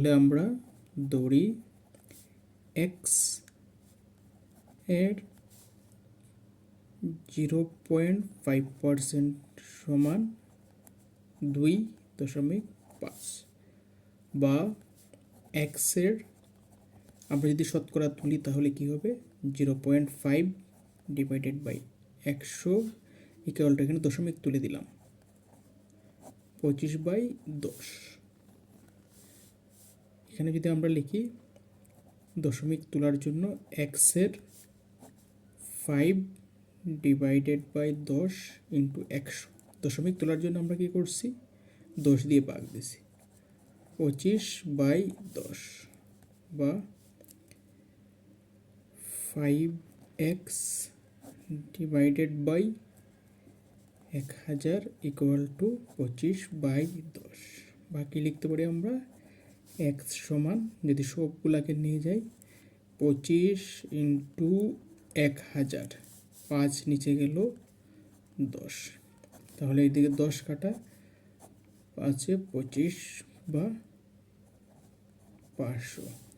তাহলে আমরা ধরি এক্স এর 0.5% সমান 2.5 বা এক্সের আমরা যদি শতকরা তুলি তাহলে কি হবে 0.5 ডিভাইডেড বাই 100 ইকুয়ালটা এখানে দশমিক তুলে দিলাম 25/10। এখানে যদি আমরা লিখি দশমিক তোলার জন্য এক্সের 5 ডিভাইডেড বাই 10 ইন্টু 100, দশমিক তোলার জন্য আমরা কি করছি 10 দিয়ে ভাগ দিছি 25/10 বা 5x divided by 1000 equal to 25/10। বাকি লিখতে পারি আমরা x সমান যদি সবগুলাকে নিয়ে যাই 25 ইন্টু 1000, 5 নিচে গেল 10, তাহলে এইদিকে 10 কাটা 5 25 বা 500।